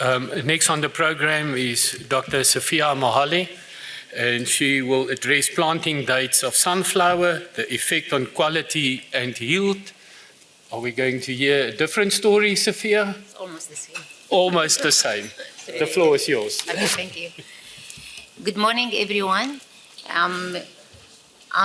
Next on the program is Dr. Sophia Maali, and she will address planting dates of sunflower, the effect on quality and yield. Are we going to hear a different story, Sophia? It's almost the same. Almost the same. The floor is yours. Okay, thank you. Good morning, everyone. I'm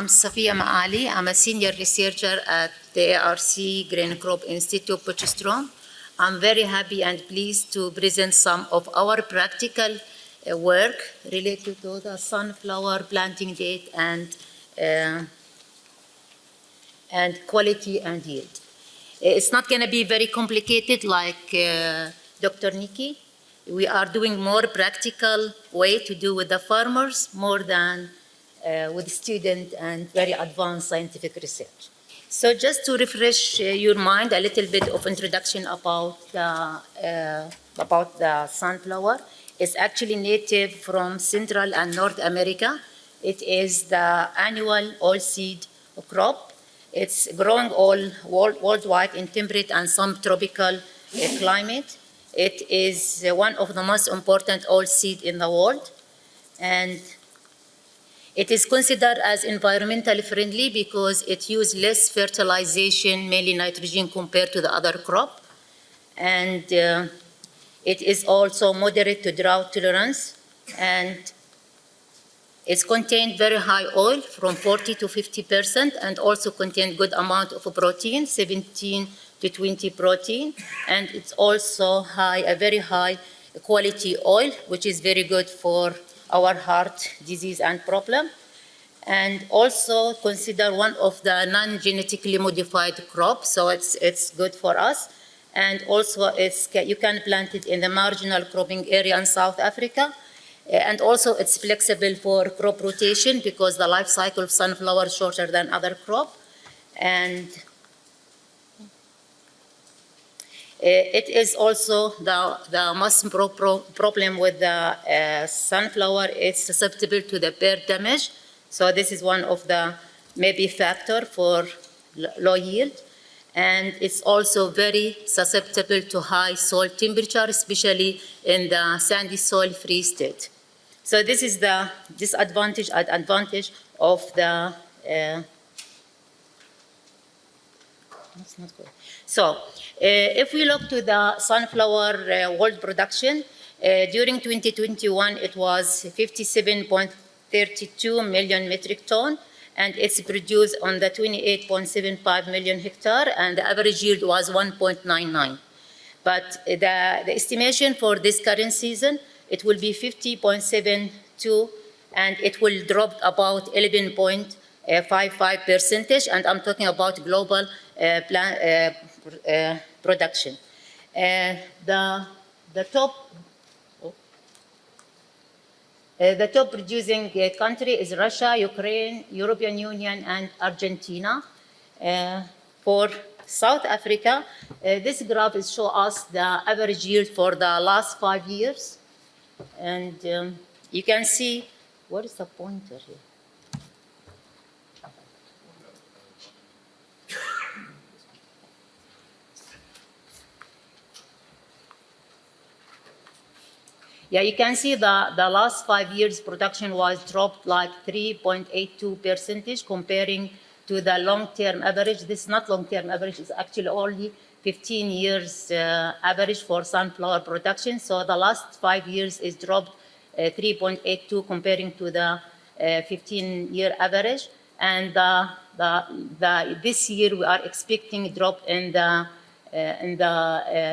Sophia Maali. I'm a senior researcher at the ARC Grain Crop Institute, Potchefstroom. I'm very happy and pleased to present some of our practical work related to the sunflower planting date and quality and yield. It's not going to be very complicated like Dr. Nikki. We are doing more practical way to do with the farmers more than with student and very advanced scientific research. So just to refresh your mind, a little bit of introduction about the sunflower. It's actually native from Central and North America. It is the annual oilseed crop. It's growing all worldwide in temperate and some tropical climate. It is one of the most important oilseed in the world. And it is considered as environmentally friendly because it uses less fertilization, mainly nitrogen, compared to the other crop. And it is also moderate to drought tolerance. And it's contained very high oil from 40 to 50%, and also contains good amount of protein, 17 to 20 protein. And it's also a very high quality oil, which is very good for our heart disease and problem. And also consider one of the non-genetically modified crops, so it's good for us. And also you can plant it in the marginal cropping area in South Africa. And also it's flexible for crop rotation because the life cycle of sunflower is shorter than other crop. And it is also the most problem with the sunflower. It's susceptible to the bird damage. So this is one of the maybe factor for low yield. And it's also very susceptible to high soil temperature, especially in the sandy soil free state. So this is the disadvantage and advantage of the, that's not good. So if we look to the sunflower world production, during 2021, it was 57.32 million metric ton, and it's produced on the 28.75 million hectare, and the average yield was 1.99. But the estimation for this current season, it will be 50.72, and it will drop about 11.55%, and I'm talking about global production. The top producing country is Russia, Ukraine, European Union, and Argentina. For South Africa, this graph shows us the average yield for the last 5 years. And you can see, what is the pointer here? Yeah, you can see the last 5 years production was dropped like 3.82% comparing to the long-term average. This is not long-term average, it's actually only 15 years average for sunflower production. So the last 5 years is dropped 3.82 comparing to the 15-year average. And this year we are expecting a drop in the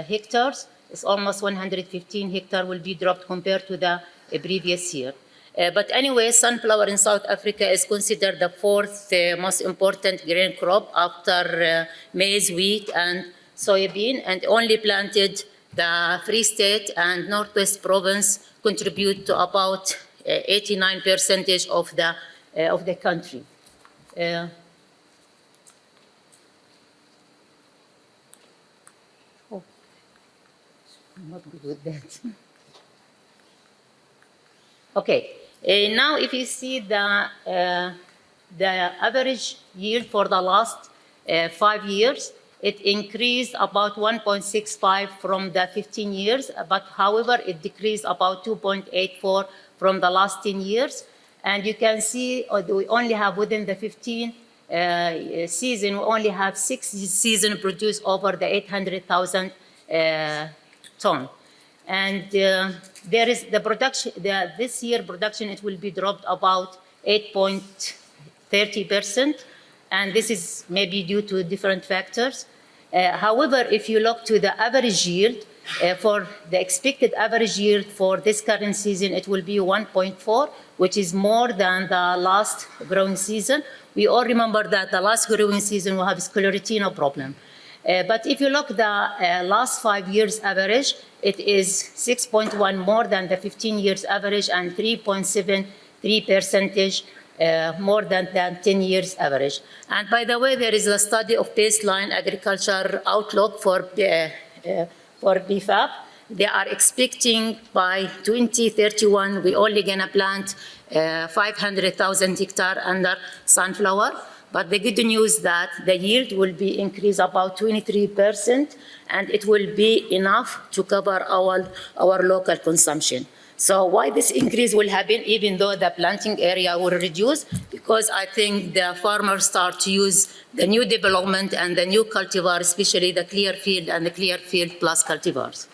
hectares. It's almost 115 hectares will be dropped compared to the previous year. But anyway, sunflower in South Africa is considered the fourth most important grain crop after maize, wheat, and soybean, and only planted the Free State and Northwest Province contribute to about 89% of the country. I'm not good with that. Okay, now if you see the average yield for the last 5 years, it increased about 1.65 from the 15 years, but however, it decreased about 2.84 from the last 10 years. And you can see we only have within the 15 season, we only have 6 seasons produced over the 800,000 ton. And there is the production, this year production, it will be dropped about 8.30%. And this is maybe due to different factors. However, if you look to the average yield, for the expected average yield for this current season, it will be 1.4, which is more than the last growing season. We all remember that the last growing season we have sclerotinia problem. But if you look the last 5 years average, it is 6.1 more than the 15 years average and 3.73% more than the 10 years average. And by the way, there is a study of baseline agriculture outlook for BFAP. They are expecting by 2031, we only gonna plant 500,000 hectares under sunflower. But the good news that the yield will be increased about 23%, and it will be enough to cover our local consumption. So why this increase will happen even though the planting area will reduce? Because I think the farmers start to use the new development and the new cultivar, especially the clear field and the clear field plus cultivars.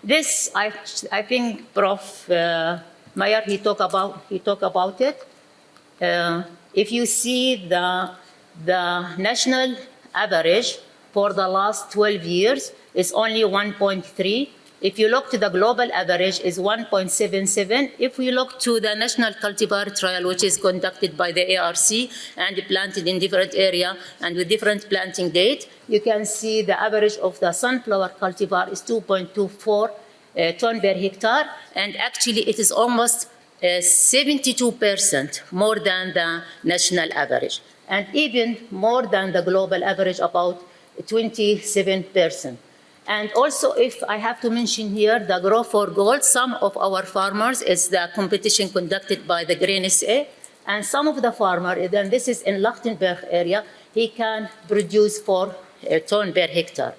This, I think Prof. Meyer, he talked about it. If you see the national average for the last 12 years is only 1.3. If you look to the global average is 1.77. If we look to the national cultivar trial, which is conducted by the ARC and planted in different area and with different planting date, you can see the average of the sunflower cultivar is 2.24 ton per hectare, and actually it is almost 72% more than the national average, and even more than the global average, about 27%. And also, if I have to mention here, the Grow for Gold, some of our farmers, is the competition conducted by the Grain SA, and some of the farmers, then this is in Lachtenberg area, he can produce 4 ton per hectare.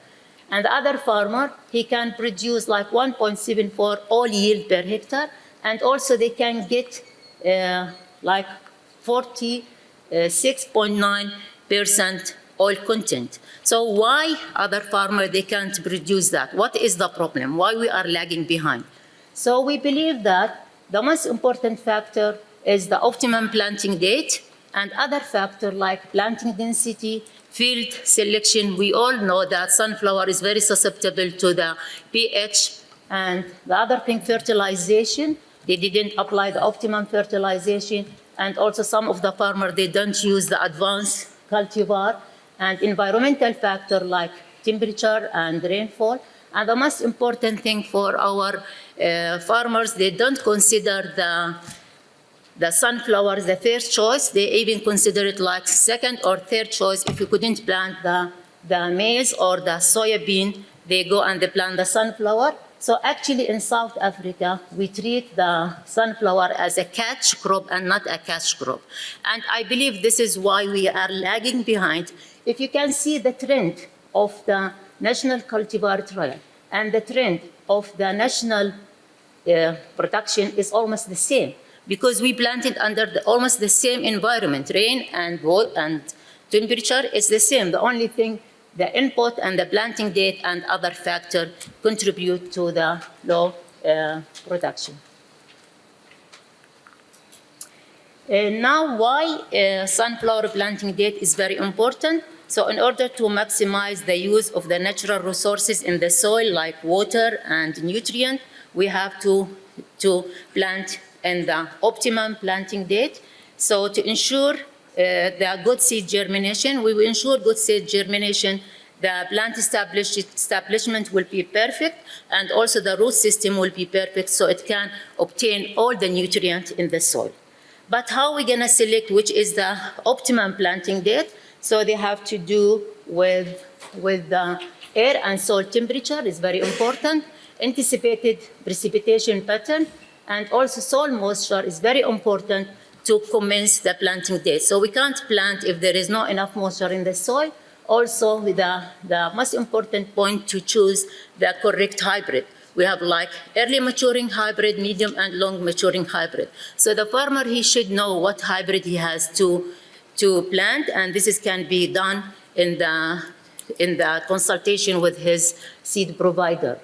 And the other farmer, he can produce like 1.74 oil yield per hectare, and also they can get like 46.9% oil content. So why other farmers, they can't produce that? What is the problem? Why we are lagging behind? So we believe that the most important factor is the optimum planting date, and other factors like planting density, field selection. We all know that sunflower is very susceptible to the pH, and the other thing, fertilization. They didn't apply the optimum fertilization, and also some of the farmers, they don't use the advanced cultivar, and environmental factor like temperature and rainfall. And the most important thing for our farmers, they don't consider the sunflowers the first choice. They even consider it like second or third choice. If you couldn't plant the maize or the soybean, they go and they plant the sunflower. So actually in South Africa, we treat the sunflower as a catch crop and not a cash crop. And I believe this is why we are lagging behind. If you can see the trend of the national cultivar trial and the trend of the national production is almost the same, because we planted under almost the same environment, rain and temperature is the same. The only thing, the input and the planting date and other factors contribute to the low production. Now, why sunflower planting date is very important? So in order to maximize the use of the natural resources in the soil, like water and nutrient, we have to plant in the optimum planting date. So to ensure the good seed germination, we will ensure good seed germination. The plant establishment will be perfect, and also the root system will be perfect, so it can obtain all the nutrients in the soil. But how are we going to select which is the optimum planting date? So they have to do with the air and soil temperature is very important, anticipated precipitation pattern, and also soil moisture is very important to commence the planting date. So we can't plant if there is not enough moisture in the soil. Also, the most important point to choose the correct hybrid. We have like early maturing hybrid, medium and long maturing hybrid. So the farmer, he should know what hybrid he has to plant, and this can be done in the consultation with his seed provider.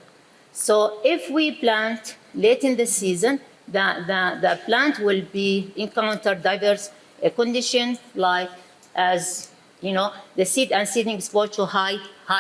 So if we plant late in the season, the plant will be encounter diverse conditions like as the seed and seedling exposed to high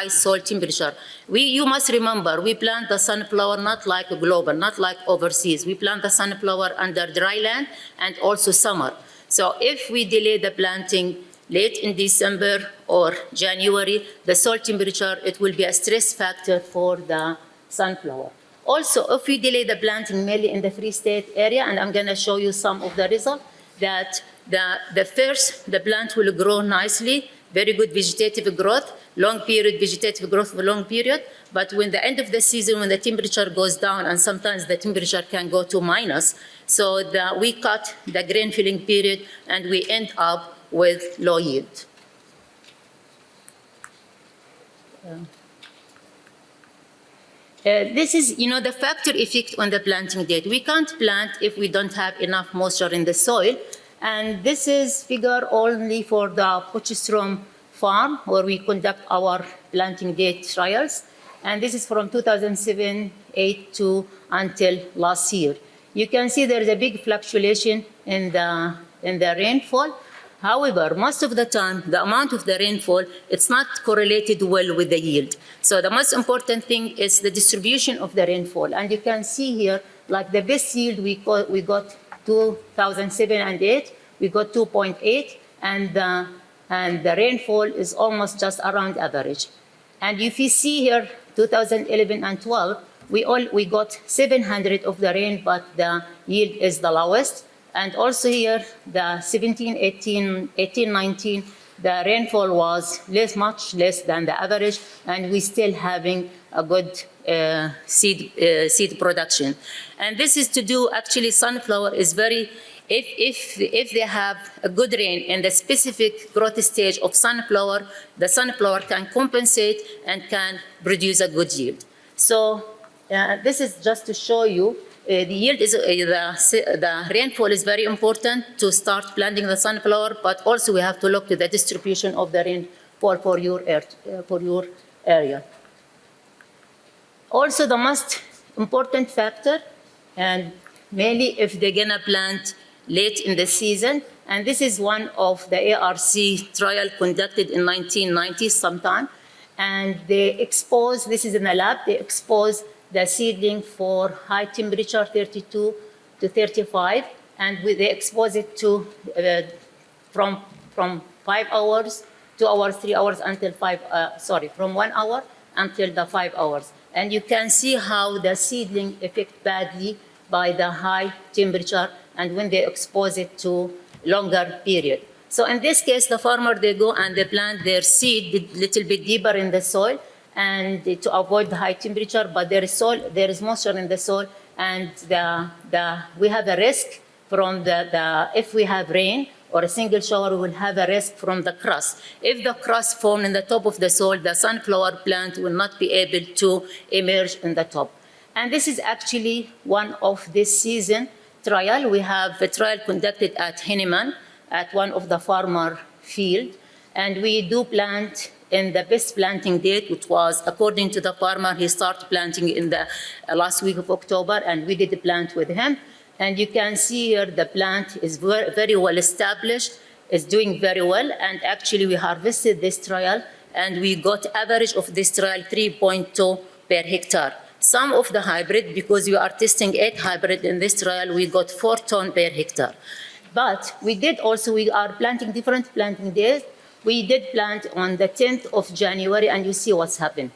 soil temperature. You must remember, we plant the sunflower not like global, not like overseas. We plant the sunflower under dry land and also summer. So if we delay the planting late in December or January, the soil temperature, it will be a stress factor for the sunflower. Also, if we delay the planting mainly in the Free State area, and I'm gonna show you some of the results, that the plant will grow nicely, very good vegetative growth, long period vegetative growth for long period. But when the end of the season, when the temperature goes down, and sometimes the temperature can go to minus, so we cut the grain filling period and we end up with low yield. This is, the factor effect on the planting date. We can't plant if we don't have enough moisture in the soil. And this is figure only for the Potchefstroom farm where we conduct our planting date trials. And this is from 2007-8 to until last year. You can see there is a big fluctuation in the rainfall. However, most of the time, the amount of the rainfall, it's not correlated well with the yield. So the most important thing is the distribution of the rainfall. And you can see here, like the best yield we got 2007 and 8, we got 2.8, and the rainfall is almost just around average. And if you see here, 2011 and 12, we got 700 of the rain, but the yield is the lowest. And also here, the 17, 18, 19, the rainfall was much less than the average, and we still having a good seed production. And this is to do, actually, sunflower is very, if they have a good rain in the specific growth stage of sunflower, the sunflower can compensate and can produce a good yield. So this is just to show you the yield is the rainfall is very important to start planting the sunflower, but also we have to look to the distribution of the rainfall for your area. Also, the most important factor, and mainly if they're gonna plant late in the season, and this is one of the ARC trial conducted in 1990s sometime, and they expose, this is in a lab, they expose the seedling for high temperature, 32 to 35, and they expose it to from 5 hours, 2 hours, 3 hours until from 1 hour until the 5 hours. And you can see how the seedling affected badly by the high temperature and when they expose it to longer period. So in this case, the farmer, they go and they plant their seed a little bit deeper in the soil, and to avoid the high temperature, but there is moisture in the soil, and we have a risk from if we have rain or a single shower, we will have a risk from the crust. If the crust forms in the top of the soil, the sunflower plant will not be able to emerge in the top. And this is actually one of this season trial. We have a trial conducted at Henneman, at one of the farmer field, and we do plant in the best planting date, which was, according to the farmer, he started planting in the last week of October, and we did the plant with him. And you can see here the plant is very well established, is doing very well, and actually we harvested this trial, and we got average of this trial 3.2 per hectare. Some of the hybrid, because we are testing 8 hybrid in this trial, we got 4 tons per hectare. But we are planting different planting days. We did plant on the 10th of January, and you see what's happened.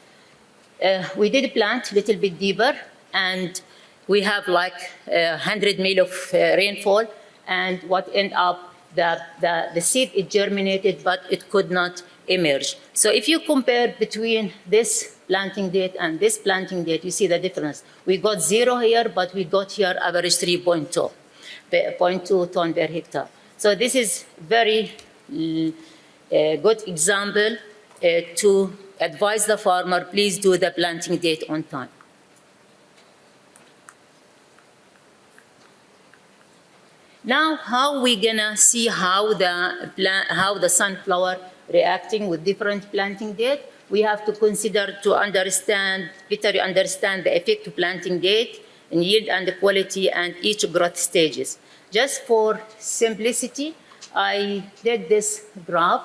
We did plant a little bit deeper, and we have like 100 mil of rainfall, and what ended up, the seed, it germinated, but it could not emerge. So if you compare between this planting date and this planting date, you see the difference. We got 0 here, but we got here average 3.2 ton per hectare. So this is very good example to advise the farmer, please do the planting date on time. Now, how we gonna see how the sunflower reacting with different planting date? We have to consider to better understand the effect of planting date in yield and the quality and each growth stages. Just for simplicity, I did this graph,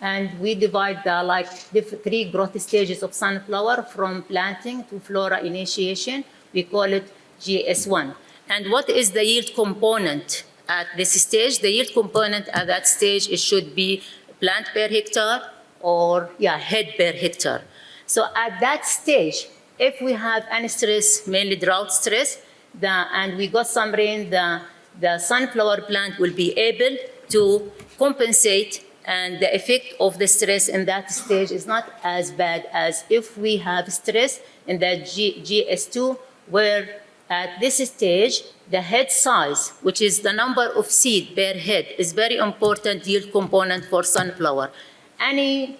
and we divide the three growth stages of sunflower from planting to flora initiation. We call it GS1. And what is the yield component at this stage? The yield component at that stage, it should be plant per hectare or head per hectare. So at that stage, if we have any stress, mainly drought stress, and we got some rain, the sunflower plant will be able to compensate, and the effect of the stress in that stage is not as bad as if we have stress in the GS2, where at this stage, the head size, which is the number of seed per head, is very important yield component for sunflower. Any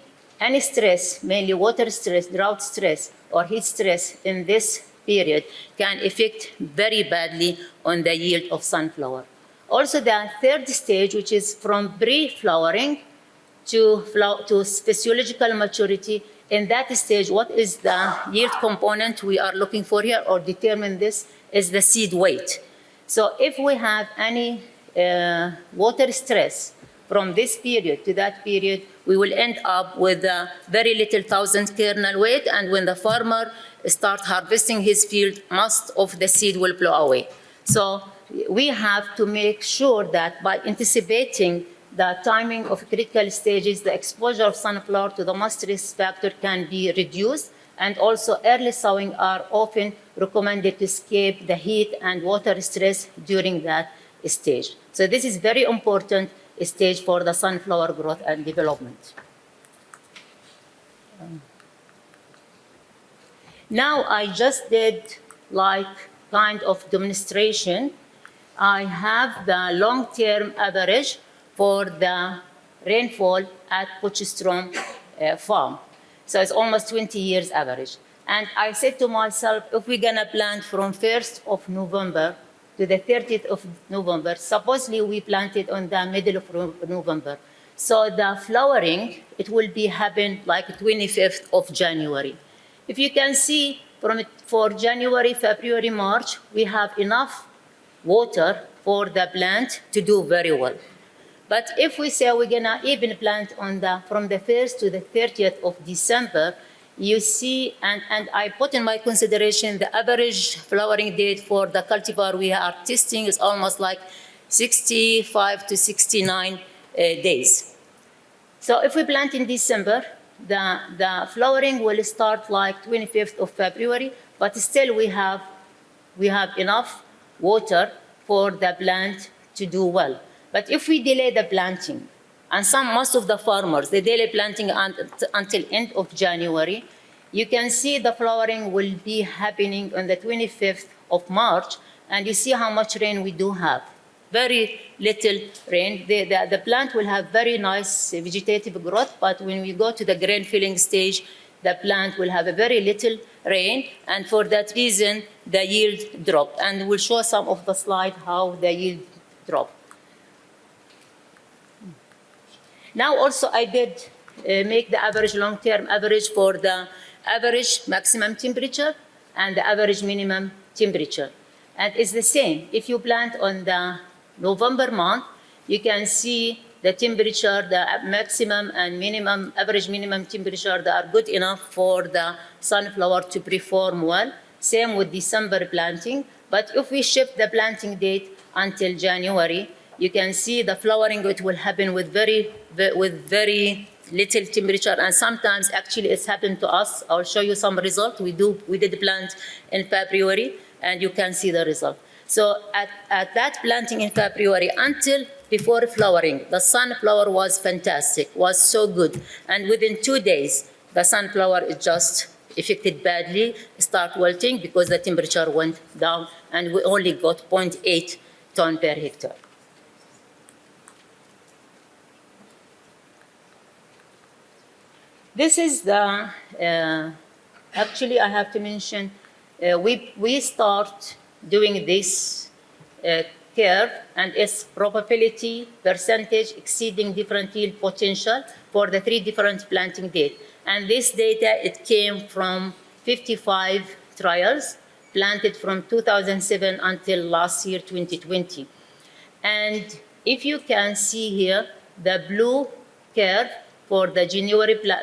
stress, mainly water stress, drought stress, or heat stress in this period can affect very badly on the yield of sunflower. Also, the third stage, which is from pre-flowering to physiological maturity, in that stage, what is the yield component we are looking for here, or determine this, is the seed weight. So if we have any water stress from this period to that period, we will end up with a very little 1,000 kernel weight, and when the farmer starts harvesting his field, most of the seed will blow away. So we have to make sure that by anticipating the timing of critical stages, the exposure of sunflower to the most risk factor can be reduced, and also early sowing are often recommended to escape the heat and water stress during that stage. So this is very important stage for the sunflower growth and development. Now I just did kind of demonstration. I have the long-term average for the rainfall at Potchefstroom farm. So it's almost 20 years average. And I said to myself, if we're gonna plant from 1st of November to the 30th of November, supposedly we planted on the middle of November. So the flowering, it will be happen like 25th of January. If you can see for January, February, March, we have enough water for the plant to do very well. But if we say we're gonna even plant from the 1st to the 30th of December, you see, and I put in my consideration the average flowering date for the cultivar we are testing is almost like 65 to 69 days. So if we plant in December, the flowering will start like 25th of February, but still we have enough water for the plant to do well. But if we delay the planting, and most of the farmers, they delay planting until end of January, you can see the flowering will be happening on the 25th of March, and you see how much rain we do have. Very little rain. The plant will have very nice vegetative growth, but when we go to the grain filling stage, the plant will have a very little rain, and for that reason, the yield dropped. And we'll show some of the slide how the yield dropped. Now also I did make the average long-term average for the average maximum temperature and the average minimum temperature. And it's the same. If you plant on the November month, you can see the temperature, the maximum and minimum, average minimum temperature that are good enough for the sunflower to perform well. Same with December planting. But if we shift the planting date until January, you can see the flowering, it will happen with very little temperature, and sometimes actually it's happened to us. I'll show you some result. We did plant in February, and you can see the result. So at that planting in February until before flowering, the sunflower was fantastic, was so good. And within 2 days, the sunflower is just affected badly, start wilting because the temperature went down, and we only got 0.8 ton per hectare. This is the, actually I have to mention, we start doing this curve and its probability percentage exceeding different yield potential for the 3 different planting dates. And this data, it came from 55 trials planted from 2007 until last year, 2020. And if you can see here, the blue curve for the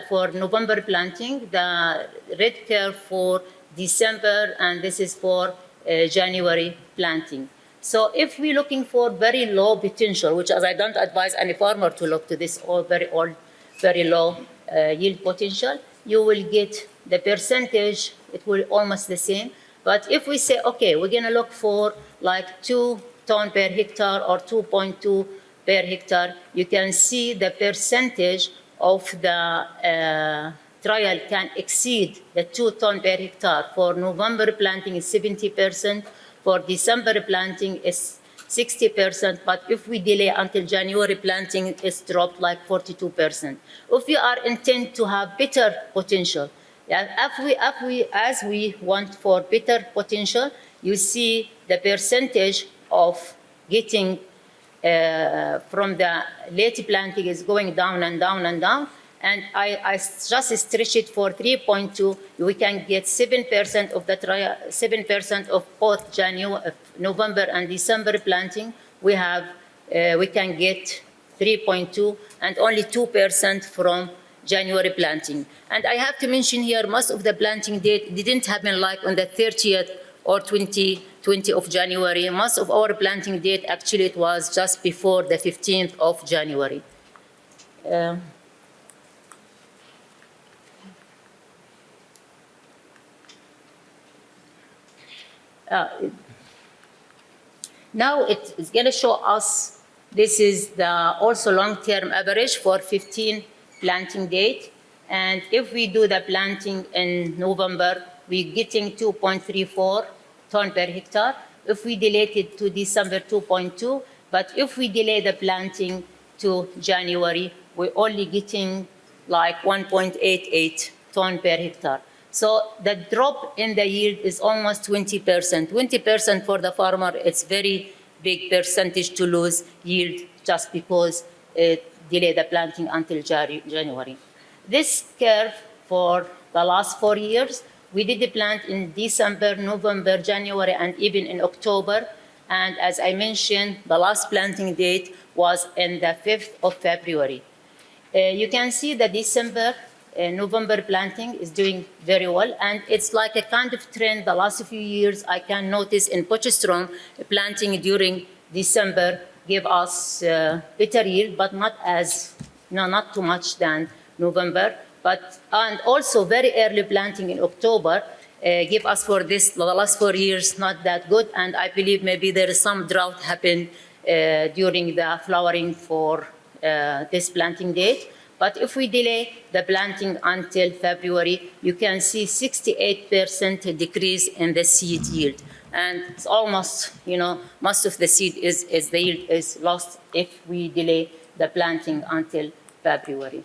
for November planting, the red curve for December, and this is for January planting. So if we're looking for very low potential, which as I don't advise any farmer to look to this or very low yield potential, you will get the percentage, it will almost the same. But if we say, okay, we're gonna look for like 2 ton per hectare or 2.2 per hectare, you can see the percentage of the trial can exceed the 2 ton per hectare. For November planting is 70%, for December planting is 60%, but if we delay until January planting, it's dropped like 42%. If you are intent to have better potential, as we want for better potential, you see the percentage of getting from the late planting is going down and down and down. And I just stretch it for 3.2. We can get 7% of the trial, 7% of both November and December planting. We can get 3.2 and only 2% from January planting. And I have to mention here, most of the planting date didn't happen like on the 30th or 20 of January. Most of our planting date, actually, it was just before the 15th of January. Now it's going to show us, this is the also long-term average for 15 planting date. And if we do the planting in November, we're getting 2.34 ton per hectare. If we delay it to December, 2.2. But if we delay the planting to January, we're only getting like 1.88 ton per hectare. So the drop in the yield is almost 20%. 20% for the farmer, it's very big percentage to lose yield just because it delayed the planting until January. This curve for the last 4 years, we did the plant in December, November, January, and even in October. And as I mentioned, the last planting date was in the 5th of February. You can see the December, November planting is doing very well, and it's like a kind of trend the last few years. I can notice in Potchefstroom, planting during December give us better yield, but not too much than November. And also very early planting in October give us for this, the last 4 years, not that good. And I believe maybe there is some drought happened during the flowering for this planting date. But if we delay the planting until February, you can see 68% decrease in the seed yield. And it's almost, most of the seed the yield is lost if we delay the planting until February.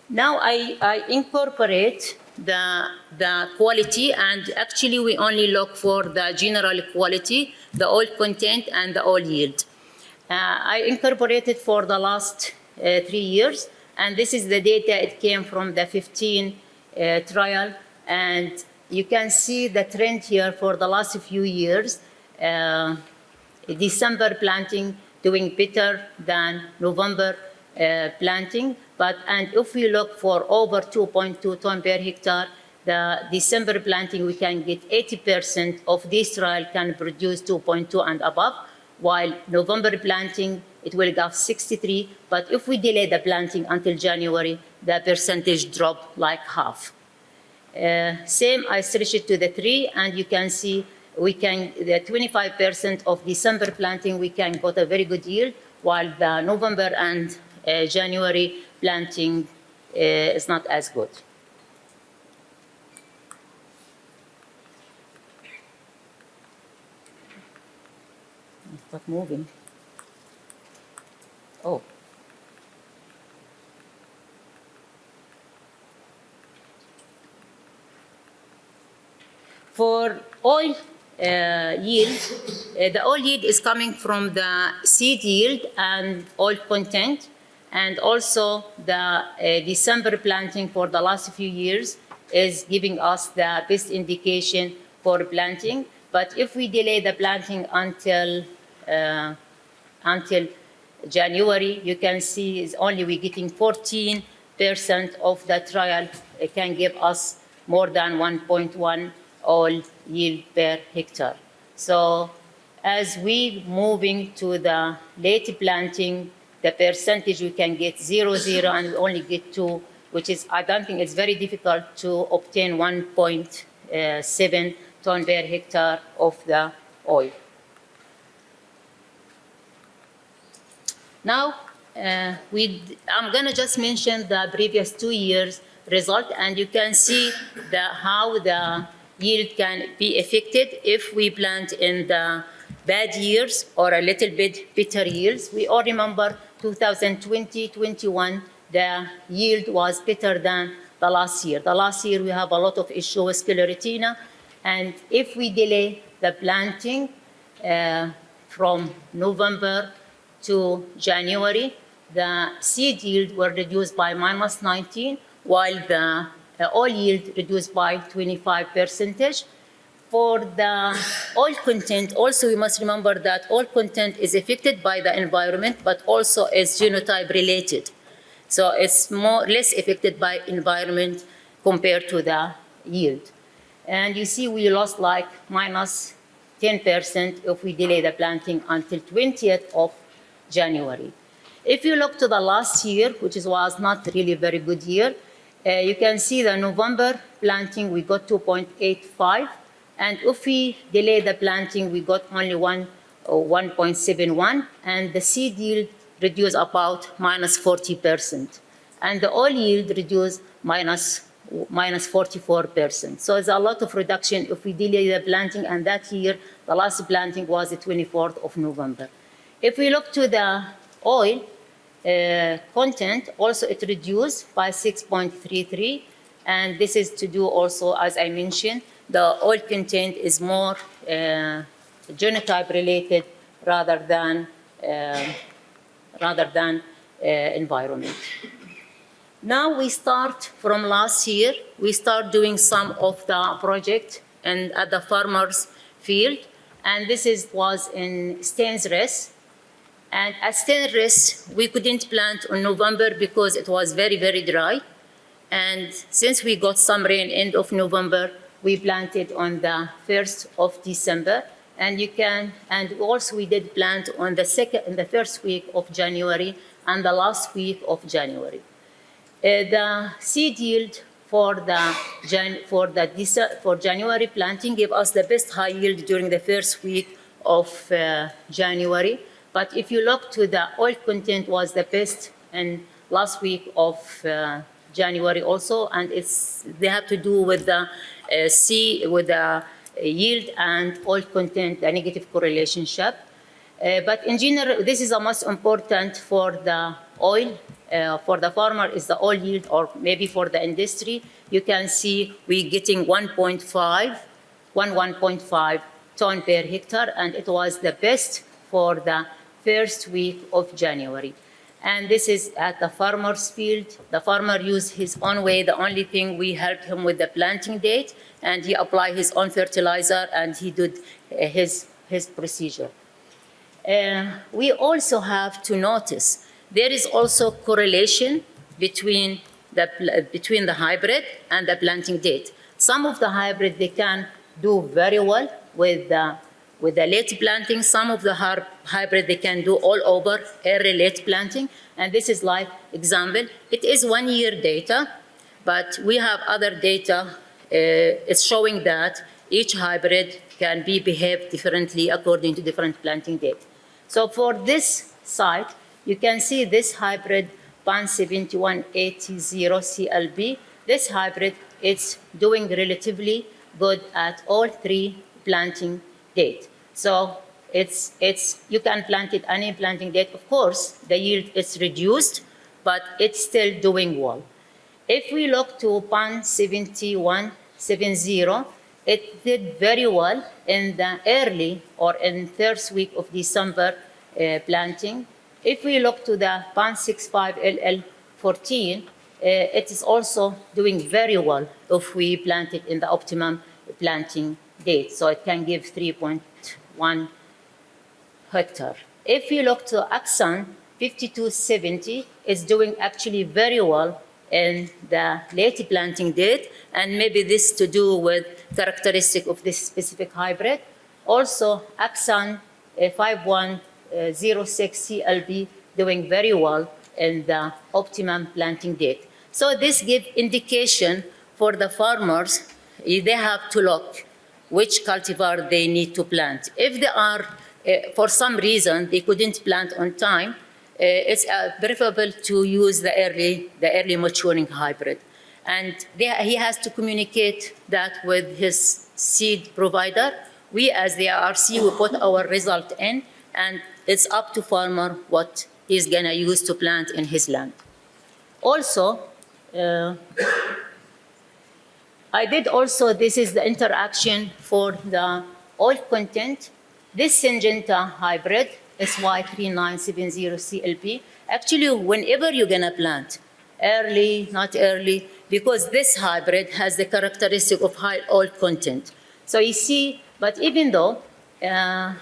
Now I incorporate the quality, and actually we only look for the general quality, the oil content and the oil yield. I incorporated for the last 3 years, and this is the data. It came from the 15 trial, and you can see the trend here for the last few years. December planting doing better than November planting. And if we look for over 2.2 ton per hectare, the December planting, we can get 80% of this trial can produce 2.2 and above, while November planting, it will give 63. But if we delay the planting until January, the percentage drop like half. Same, I stretch it to the 3, and you can see the 25% of December planting, we can get a very good yield, while the November and January planting is not as good. Not moving. Oh. For oil yield, the oil yield is coming from the seed yield and oil content, and also the December planting for the last few years is giving us the best indication for planting. But if we delay the planting until January, you can see is only we're getting 14% of the trial. It can give us more than 1.1 oil yield per hectare. So as we moving to the late planting, the percentage we can get 0.0 and we only get 2, which is, I don't think it's very difficult to obtain 1.7 ton per hectare of the oil. Now, I'm going to just mention the previous 2 years result, and you can see how the yield can be affected if we plant in the bad years or a little bit better yields. We all remember 2020-21, the yield was better than the last year. The last year we have a lot of issue with sclerotina, and if we delay the planting from November to January, the seed yield were reduced by -19, while the oil yield reduced by 25%. For the oil content, also we must remember that oil content is affected by the environment, but also is genotype related. So it's less affected by environment compared to the yield. And you see we lost like -10% if we delay the planting until 20th of January. If you look to the last year, which was not really a very good year, you can see the November planting, we got 2.85. And if we delay the planting, we got only 1.71. And the seed yield reduced about -40%. And the oil yield reduced -44%. So it's a lot of reduction if we delay the planting. And that year, the last planting was the 24th of November. If we look to the oil content, also it reduced by 6.33, and this is to do also, as I mentioned, the oil content is more genotype related rather than environment. Now we start from last year, we start doing some of the project and at the farmers field, and this was in Stainsres. And at Stainsres, we couldn't plant in November because it was very, very dry. And since we got some rain end of November, we planted on the 1st of December. And also we did plant on the first week of January and the last week of January. The seed yield for January planting gave us the best high yield during the first week of January. But if you look to the oil content was the best in last week of January also, and they have to do with the yield and oil content, the negative correlation. But in general, this is the most important for the oil. For the farmer is the oil yield, or maybe for the industry. You can see we're getting 1.5 ton per hectare, and it was the best for the first week of January. And this is at the farmer's field. The farmer used his own way. The only thing we helped him with the planting date, and he applied his own fertilizer, and he did his procedure. We also have to notice there is also correlation between the hybrid and the planting date. Some of the hybrid, they can do very well with the late planting. Some of the hybrid, they can do all over early late planting. And this is like example. It is 1 year data, but we have other data. It's showing that each hybrid can behave differently according to different planting date. So for this site, you can see this hybrid PAN 7180 CLB. This hybrid is doing relatively good at all 3 planting date. So you can plant it any planting date. Of course, the yield is reduced, but it's still doing well. If we look to PAN 7170, it did very well in the early or in first week of December planting. If we look to the PAN 65LL14, it is also doing very well if we plant it in the optimum planting date. So it can give 3.1 hectare. If you look to Axan 5270, it's doing actually very well in the late planting date, and maybe this to do with characteristic of this specific hybrid. Also, Axan 5106 CLB doing very well in the optimum planting date. So this gives indication for the farmers. They have to look which cultivar they need to plant. If they are, for some reason, they couldn't plant on time, it's preferable to use the early maturing hybrid. And he has to communicate that with his seed provider. We, as the RC, we put our result in, and it's up to farmer what he's gonna use to plant in his land. Also, I did also, this is the interaction for the oil content. This Syngenta hybrid, SY3970 CLP, actually, whenever you're gonna plant, early, not early, because this hybrid has the characteristic of high oil content. So you see, but even though the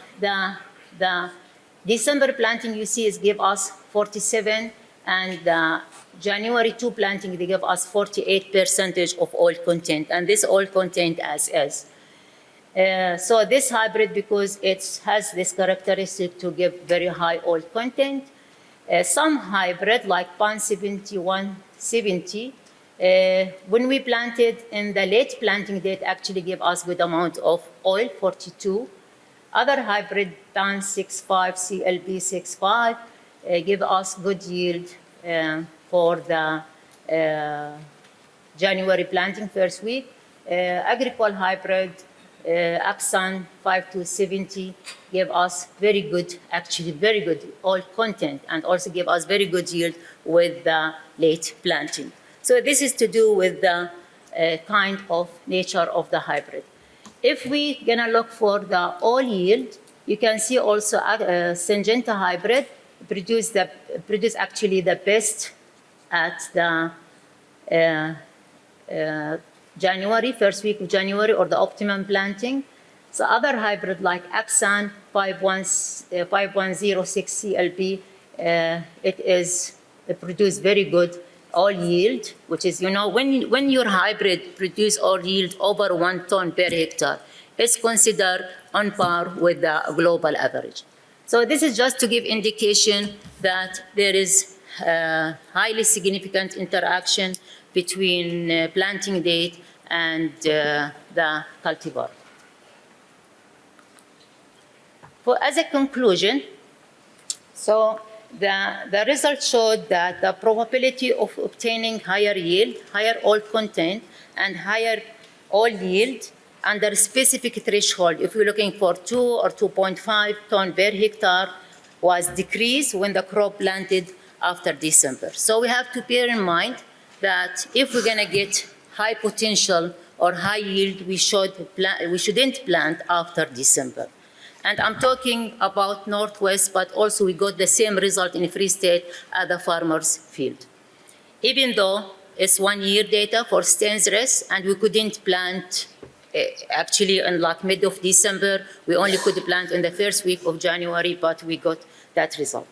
December planting you see is give us 47, and the January 2 planting, they give us 48% of oil content, and this oil content as is. So this hybrid, because it has this characteristic to give very high oil content. Some hybrid, like PAN 7170, when we planted in the late planting date, actually give us good amount of oil, 42. Other hybrid, PAN 65, CLB 65, give us good yield for the January planting first week. Agricole hybrid, Axan 5270 gave us very good, actually very good oil content, and also give us very good yield with the late planting. So this is to do with the kind of nature of the hybrid. If we gonna look for the oil yield, you can see also Syngenta hybrid produce actually the best at the January, first week of January, or the optimum planting. So other hybrid like Axan 5106 CLB, it produce very good oil yield, which is, when your hybrid produce oil yield over 1 ton per hectare, it's considered on par with the global average. So this is just to give indication that there is highly significant interaction between planting date and the cultivar. As a conclusion, so the results showed that the probability of obtaining higher yield, higher oil content, and higher oil yield under a specific threshold, if we're looking for 2 or 2.5 ton per hectare, was decreased when the crop planted after December. So we have to bear in mind that if we're gonna get high potential or high yield, we shouldn't plant after December. And I'm talking about Northwest, but also we got the same result in Free State at the farmer's field. Even though it's 1 year data for Stainsres, and we couldn't plant actually in like mid of December, we only could plant in the first week of January, but we got that result.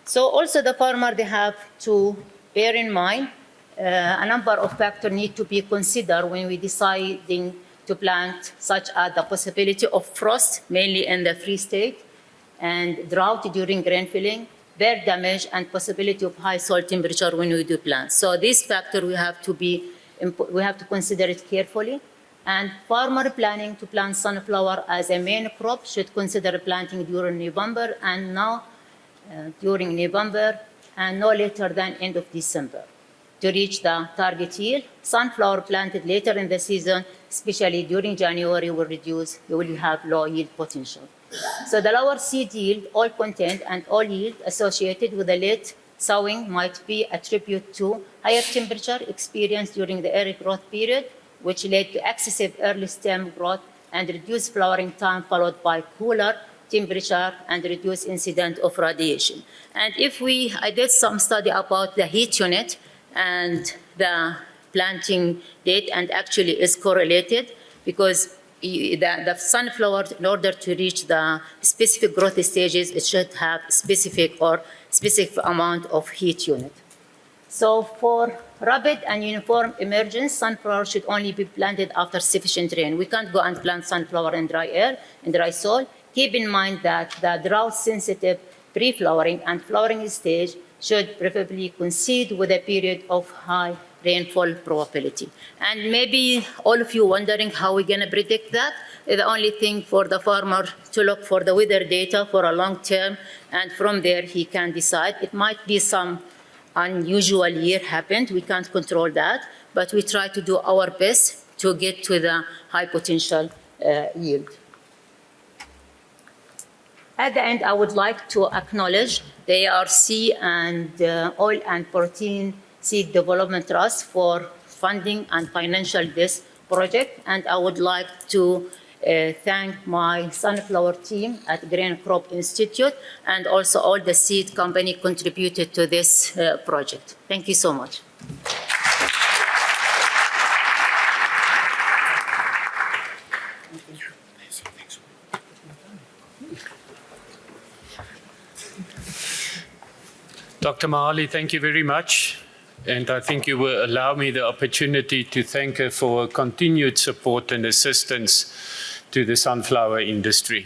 So also the farmer, they have to bear in mind a number of factors need to be considered when we deciding to plant, such as the possibility of frost, mainly in the Free State, and drought during grain filling, bird damage, and possibility of high soil temperature when we do plant. So this factor we have to consider it carefully. And farmer planning to plant sunflower as a main crop should consider planting during November and now during November and no later than end of December. to reach the target yield. Sunflower planted later in the season, especially during January, will have low yield potential. So the lower seed yield, oil content, and oil yield associated with the late sowing might be attributed to higher temperature experienced during the early growth period, which led to excessive early stem growth and reduced flowering time, followed by cooler temperature and reduced incidence of radiation. And I did some study about the heat unit and the planting date, and actually is correlated, because the sunflower, in order to reach the specific growth stages, it should have specific amount of heat unit. So for rapid and uniform emergence, sunflower should only be planted after sufficient rain. We can't go and plant sunflower in dry air, in dry soil. Keep in mind that the drought-sensitive pre-flowering and flowering stage should preferably coincide with a period of high rainfall probability. And maybe all of you wondering how we're going to predict that. The only thing for the farmer to look for the weather data for a long term, and from there he can decide. It might be some unusual year happened, we can't control that, but we try to do our best to get to the high potential yield. At the end, I would like to acknowledge the ARC and Oil and Protein Seed Development Trust for funding and financial this project. And I would like to thank my sunflower team at Grain Crop Institute, and also all the seed company contributed to this project. Thank you so much. Dr. Maali, thank you very much. And I think you will allow me the opportunity to thank her for her continued support and assistance to the sunflower industry.